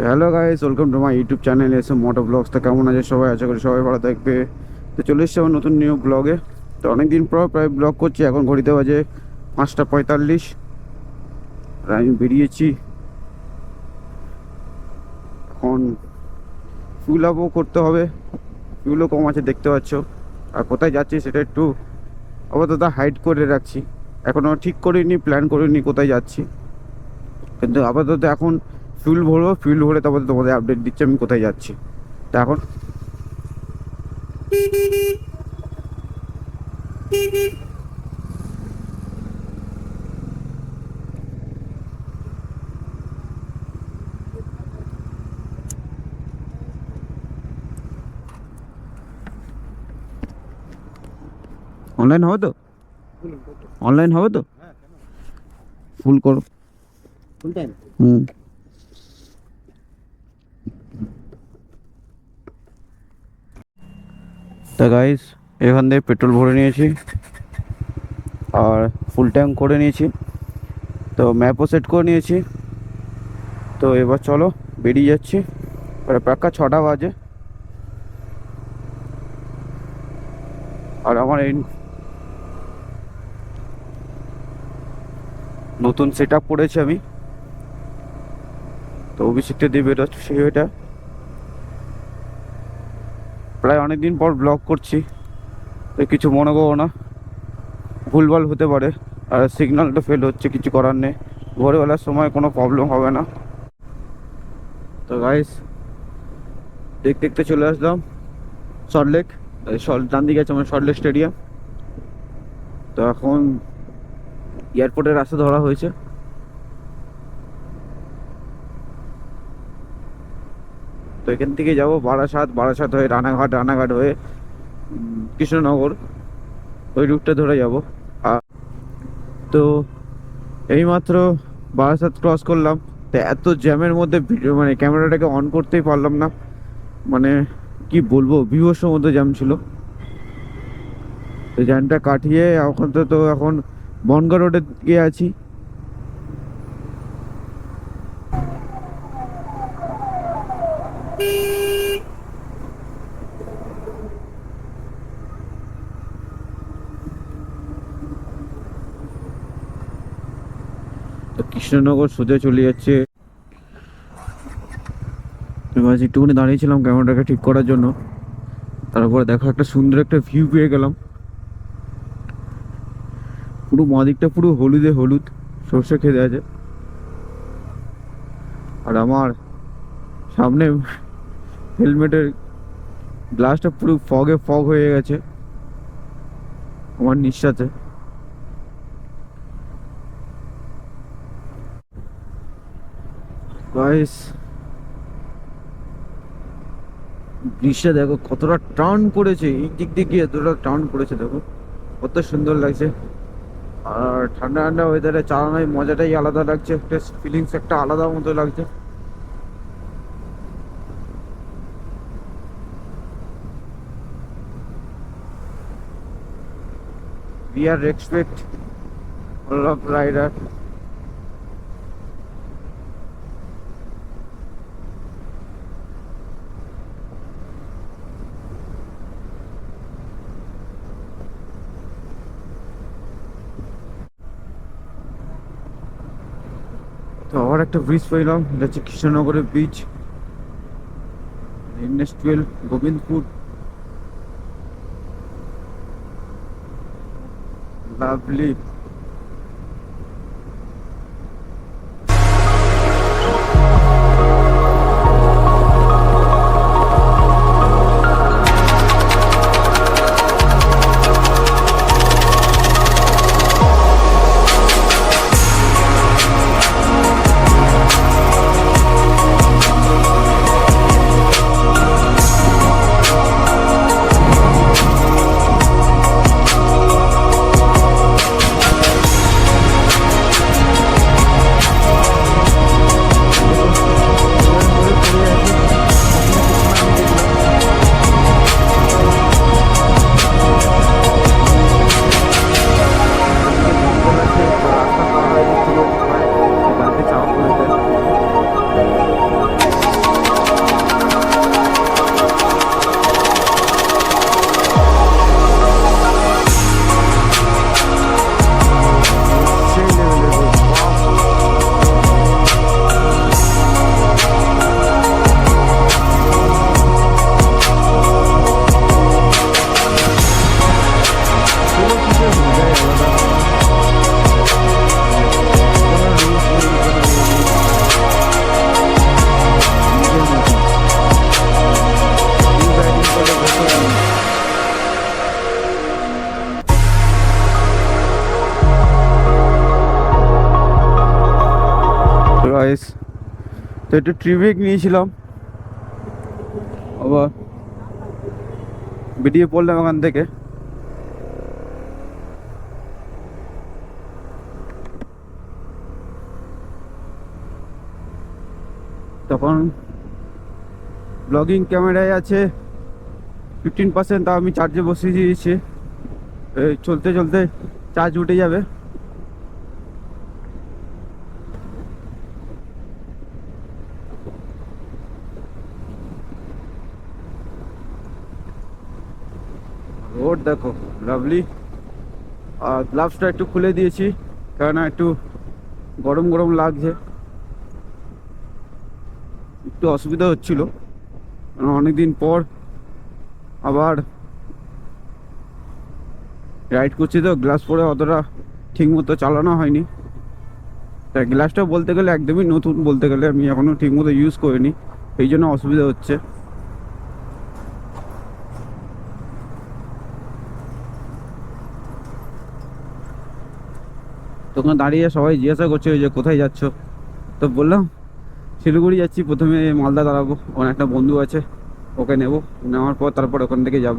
Hello guys, welcome to my YouTube channel এসে মোটো blogs. তো কেমন আছে সবাই? আশা করি সবাই ভালো থাকবে। তো চলে এসেছি আমার নতুন নিউ ব্লগে। তো অনেকদিন পর প্রায় ব্লগ করছি। এখন ঘড়িতে বাজে 5টা 45। আর আমি বেরিয়েছি এখন। ফিউল আপও করতে হবে, ফিউলও কম আছে দেখতে পাচ্ছ। আর কোথায় যাচ্ছি সেটা একটু আপাতত হাইড করে রাখছি। এখনও ঠিক করিনি, প্ল্যান করিনি কোথায় যাচ্ছি, কিন্তু আপাতত এখন ফিউল ভরবো। ফিউল ভরে তারপরে তোমাদের আপডেট দিচ্ছি আমি কোথায় যাচ্ছি। তা এখন অনলাইন হবে তো? অনলাইন হবে তো? ফুল করো। Full time. হুম। তা গাইস, এখান থেকে পেট্রোল ভরে নিয়েছি আর ফুল ট্যাঙ্ক করে নিয়েছি। তো ম্যাপও সেট করে নিয়েছি। তো এবার চলো বেরিয়ে যাচ্ছি। প্রাক্কা 6টা বাজে। আর আমার এই নতুন সেট আপ করেছি আমি। তো অভিষেকটা দিয়ে বেরোচ্ছি। এটা প্রায় অনেক দিন পর ব্লগ করছি, তো কিছু মনে করো না, ভুলভাল হতে পারে। আর সিগন্যালটা ফেল হচ্ছে, কিছু করার নেই। ভোরবেলার সময় কোনো প্রবলেম হবে না। তো গাইস, দেখতে দেখতে চলে আসলাম সল্টলেক। ডান দিকে আছে আমার সল্টলেক স্টেডিয়াম। তো এখন এয়ারপোর্টের রাস্তা ধরা হয়েছে। তো এখান থেকে যাবো বারাসাত, বারাসাত হয়ে রানাঘাট, রানাঘাট হয়ে কৃষ্ণনগর, ওই রুটটা ধরে যাব। আর তো এইমাত্র বারাসাত ক্রস করলাম। তো এত জ্যামের মধ্যে ভিডিও মানে ক্যামেরাটাকে অন করতেই পারলাম না। মানে কি বলবো, বিভৎস মধ্যে জ্যাম ছিল। তো জ্যামটা কাটিয়ে এখন এখন বনগা রোডে গিয়ে আছি। তো কৃষ্ণনগর সোজা চলে যাচ্ছে। এবার একটুখানি দাঁড়িয়েছিলাম ক্যামেরাটাকে ঠিক করার জন্য। তারপরে দেখো একটা সুন্দর একটা ভিউ পেয়ে গেলাম। পুরো মাদিকটা পুরো হলুদে হলুদ, সর্ষে খেতে আছে। আর আমার সামনে হেলমেটের গ্লাসটা পুরো ফগে ফগ হয়ে গেছে আমার নিঃশ্বাসে। গাইস, দৃশ্যটা দেখো কতটা টার্ন করেছে, এই দিক দিয়ে গিয়ে এতটা টার্ন করেছে, দেখো কত সুন্দর লাগছে। আর ঠান্ডা ঠান্ডা ওয়েদারে চালানোর মজাটাই আলাদা লাগছে, একটা ফিলিংস একটা আলাদা মতো লাগছে। We are respect all of rider. তো আবার একটা ব্রিজ পেলাম, এটা হচ্ছে কৃষ্ণনগরের ব্রিজ, NH12 গোবিন্দপুর। লাভলি। তো একটু ট্রি ব্রেক নিয়েছিলাম, আবার বেরিয়ে পড়লাম ওখান থেকে। তখন ব্লগিং ক্যামেরায় আছে 15%, তা আমি চার্জে বসিয়ে দিয়েছি। এই চলতে চলতে চার্জ উঠে যাবে। রোড দেখো লাভলি। আর গ্লাভসটা একটু খুলে দিয়েছি, কেননা একটু গরম গরম লাগছে, একটু অসুবিধা হচ্ছিল। অনেকদিন পর আবার রাইড করছি, তো গ্লাস পরে অতটা ঠিক মতো চালানো হয়নি। তাই গ্লাসটা বলতে গেলে একদমই নতুন, বলতে গেলে আমি এখনও ঠিক মতো ইউজ করিনি, এই জন্য অসুবিধা হচ্ছে। তখন দাঁড়িয়ে সবাই জিজ্ঞাসা করছে যে কোথায় যাচ্ছ, তো বললাম শিলিগুড়ি যাচ্ছি। প্রথমে মালদা দাঁড়াবো, ওখানে একটা বন্ধু আছে, ওকে নেবো, নেওয়ার পর তারপর ওখান থেকে যাব।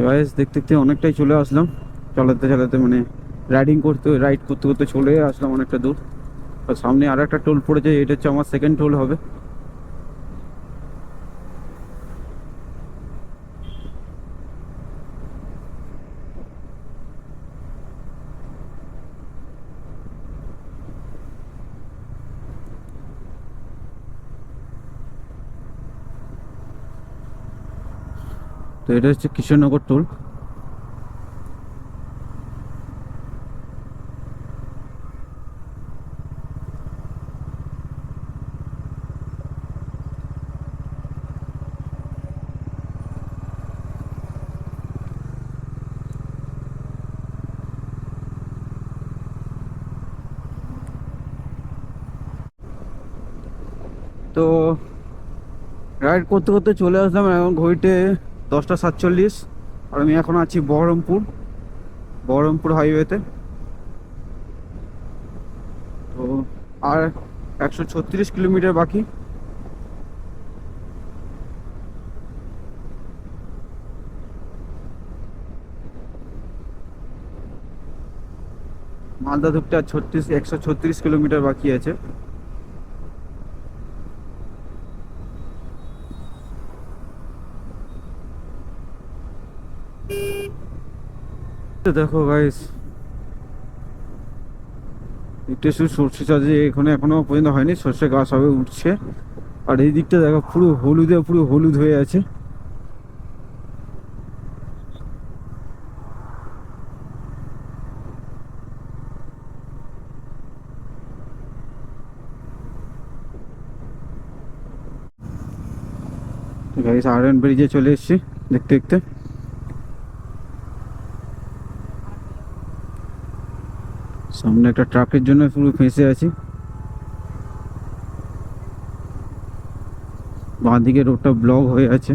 গাইস দেখতে দেখতে অনেকটাই চলে আসলাম, চালাতে চালাতে মানে রাইড করতে করতে চলে আসলাম অনেকটা দূর। আর সামনে আর একটা টোল পড়েছে, এটা হচ্ছে আমার সেকেন্ড টোল হবে। তো এটা হচ্ছে কৃষ্ণনগর টোল। তো রাইড করতে করতে চলে আসলাম এখন ঘড়িতে 10টা 47। আর আমি এখন আছি বহরমপুর হাইওয়েতে। তো আর 136 কিলোমিটার বাকি। মালদা ঢুকতে আর 136 কিলোমিটার বাকি আছে। তো দেখো গাইস, একটু শুধু সর্ষে চাষে এখানে এখনো পর্যন্ত হয়নি, সর্ষে গাছ হবে উঠছে। আর এই দিকটা দেখো পুরো হলুদ হয়ে আছে। গাইস আয়রন ব্রিজে চলে এসেছি দেখতে দেখতে। সামনে একটা ট্রাকের জন্য পুরো ফেঁসে আছি। বাঁ দিকে রোডটা ব্লক হয়ে আছে।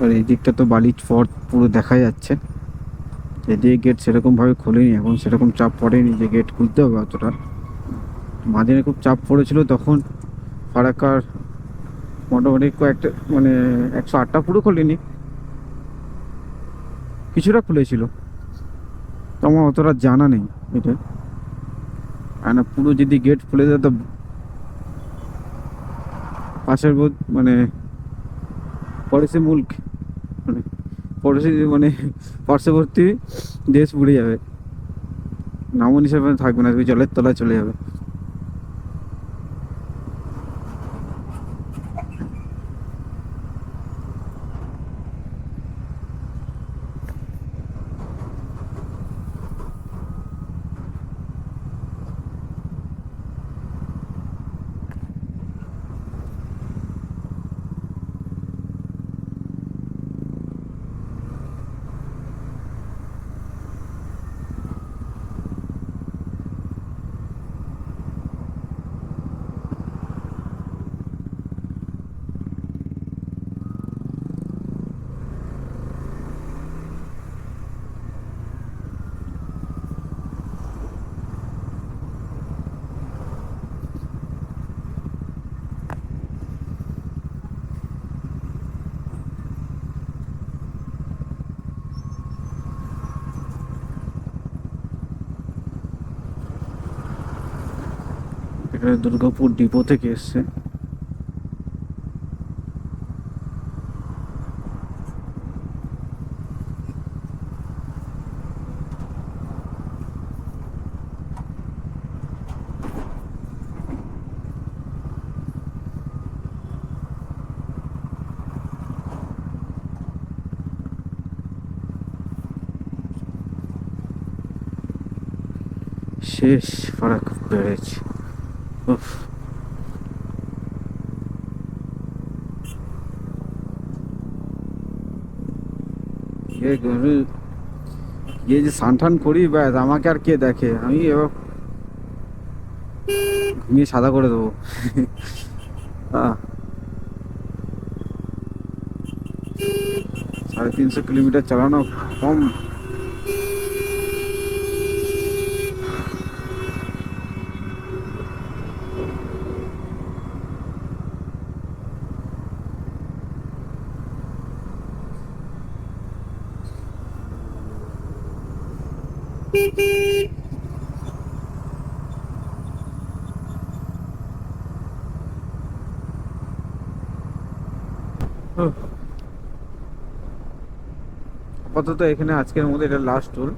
আর এই দিকটা তো বালির ফর্ট পুরো দেখা যাচ্ছে। এদিকে গেট সেরকম ভাবে খোলেনি, এখন সেরকম চাপ পড়েনি যে গেট খুলতে হবে অতটা। মাঝে খুব চাপ পড়েছিল তখন ফারাক্কার মোটামুটি কয়েকটা মানে 108টা পুরো খোলেনি, কিছুটা খুলেছিল। তো আমার অতটা জানা নেই এটা। আর না পুরো যদি গেট খুলে যায় তো পাশের মানে পড়োশি মুল্ক মানে পড়োশি মানে পার্শ্ববর্তী দেশ বুড়ে যাবে, নামও হিসাবে থাকবে না, তুমি জলের তলায় চলে যাবে। এটা দুর্গাপুর ডিপো থেকে এসছে। শেষ ফারাক ব্যারেজ। উফ, ये যে স্নান টান করি ব্যাস, আমাকে আর কে দেখে, আমি এবার ঘুমিয়ে সাদা করে দেবো। 350 কিলোমিটার চালানো কম। আপাতত এখানে আজকের মধ্যে এটা লাস্ট ট্যুর।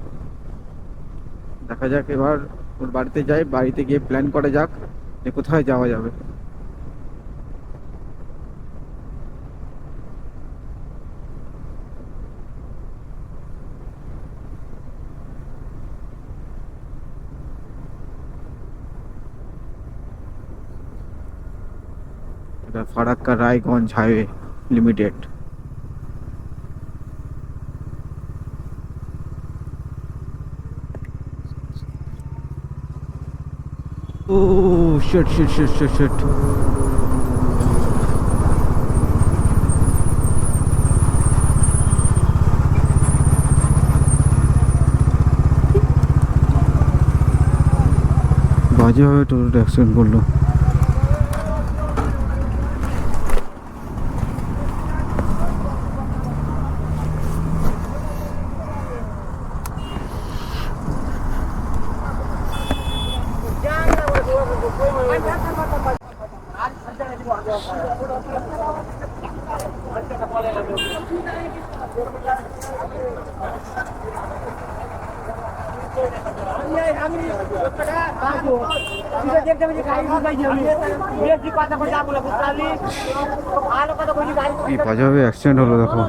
দেখা যাক এবার ওর বাড়িতে যাই, বাড়িতে গিয়ে প্ল্যান করা যাক যে কোথায় যাওয়া যাবে। এটা ফারাক্কা রায়গঞ্জ হাইওয়ে লিমিটেড। ও shit shit shit shit shit. বাজেভাবে টোটো অ্যাক্সিডেন্ট করলো। এই বাজেভাবে অ্যাক্সিডেন্ট হলো দেখো।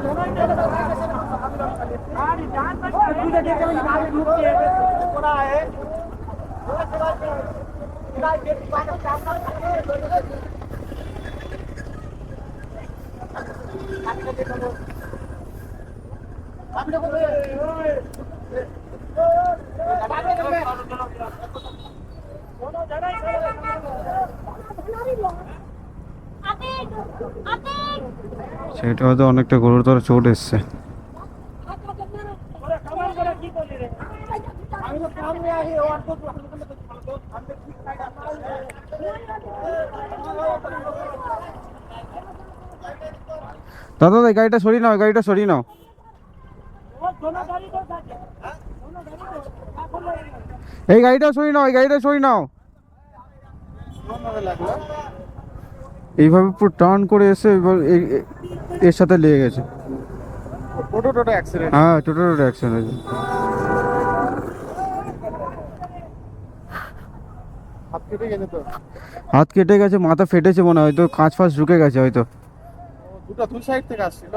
সেটা হয়তো অনেকটা গুরুতর চোট এসছে। দাদা এই গাড়িটা সরিয়ে নাও, গাড়িটা সরিয়ে নাও, এই গাড়িটা সরিয়ে নাও, এই গাড়িটা সরিয়ে নাও। এইভাবে পুরো টার্ন করে এসে এর সাথে লেগে গেছে। টোটো অ্যাক্সিডেন্ট, হ্যাঁ টোটো অ্যাক্সিডেন্ট হয়েছে। হাত কেটে গেছে, মাথা ফেটেছে মনে হয়, তো কাঁচ ফাঁচ ঢুকে গেছে হয়তো। দুই সাইড থেকে আসছিল,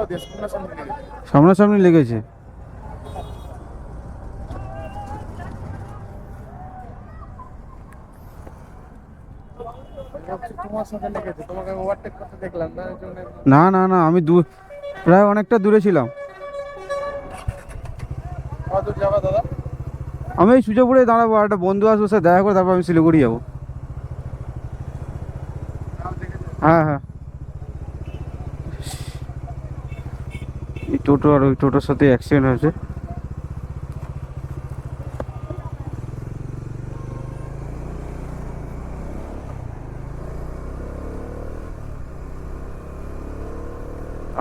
সামনাসামনি লেগেছে। না না না, আমি প্রায় অনেকটা দূরে ছিলাম। আমি এই সুজাপুরে দাঁড়াবো, একটা বন্ধু আসবো, স্যার দেখা করে তারপর আমি শিলিগুড়ি যাবো। হ্যাঁ হ্যাঁ, এই টোটো আর ওই টোটোর সাথে অ্যাক্সিডেন্ট হয়েছে।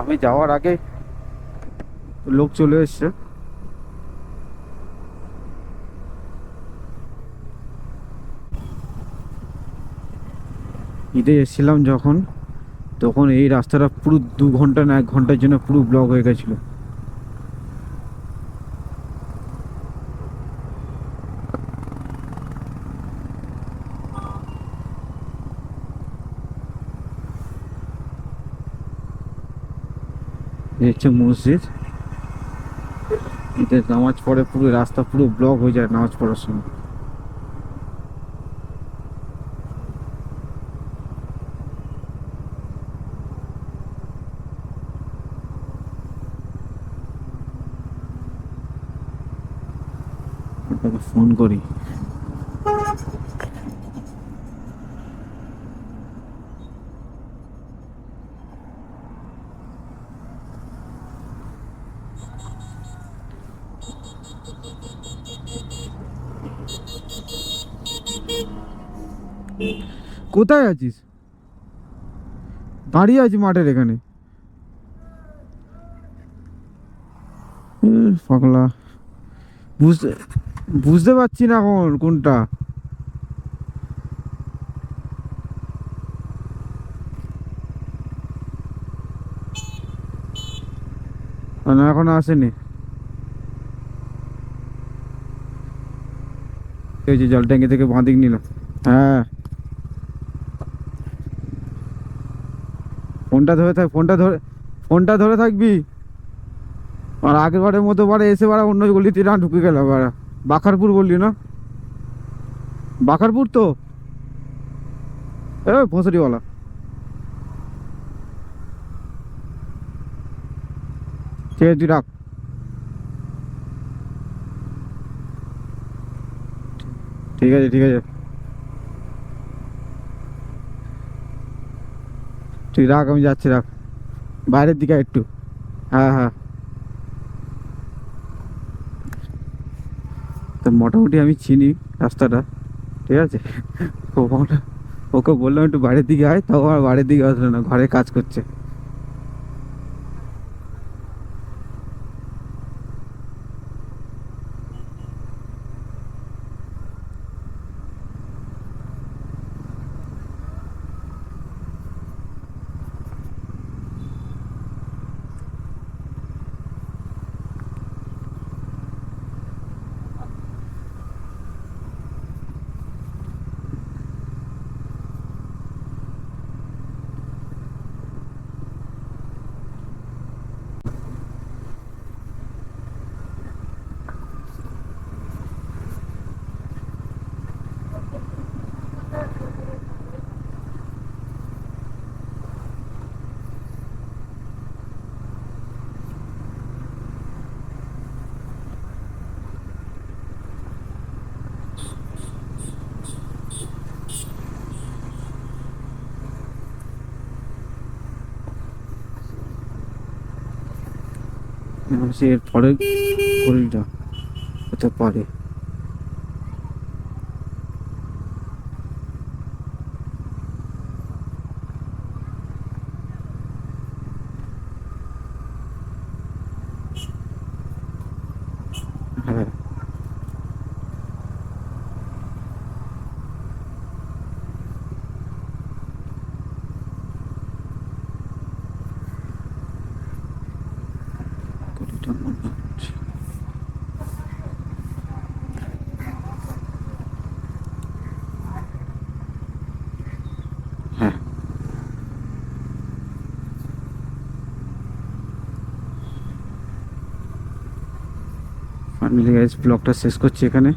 আমি যাওয়ার আগে লোক চলে এসছে। ঈদে এসেছিলাম যখন, তখন এই রাস্তাটা পুরো 2 ঘন্টা না 1 ঘন্টার জন্য পুরো ব্লক হয়ে গেছিলো। এই হচ্ছে মসজিদ। ঈদের নামাজ পড়ে পুরো রাস্তা পুরো ব্লক হয়ে যায় নামাজ পড়ার সময়। ওটাকে ফোন করি। কোথায় আছিস? দাঁড়িয়ে আছি মাঠের এখানে। পাগলা, বুঝতে বুঝতে পারছি না এখন কোনটা। না এখনো আসেনি। এই যে জল ট্যাঙ্কি থেকে বাঁদিক নিলাম। হ্যাঁ, ফোনটা ধরে থাক, ফোনটা ধরে থাকবি। আর আগের বারের মতো বারে এসে বারা অন্য গলিতে না ঢুকে গেল বারা। বাখারপুর বললি না? বাখারপুর তো ভোসরিওয়ালা। ঠিক আছে তুই রাখ। ঠিক আছে ঠিক আছে, তুই রাখ, আমি যাচ্ছি, রাখ। বাইরের দিকে আয় একটু। হ্যাঁ হ্যাঁ। তো মোটামুটি আমি চিনি রাস্তাটা, ঠিক আছে। ওকে বললাম একটু বাইরের দিকে আয়, তাও আমার বাড়ির দিকে আসলো না, ঘরে কাজ করছে। সে এর পরে গলিটা হতে পারে। হ্যাঁ, গলিটা মনে হচ্ছে। হ্যাঁ, ফাইনালি গাইস ব্লগটা শেষ করছি এখানে।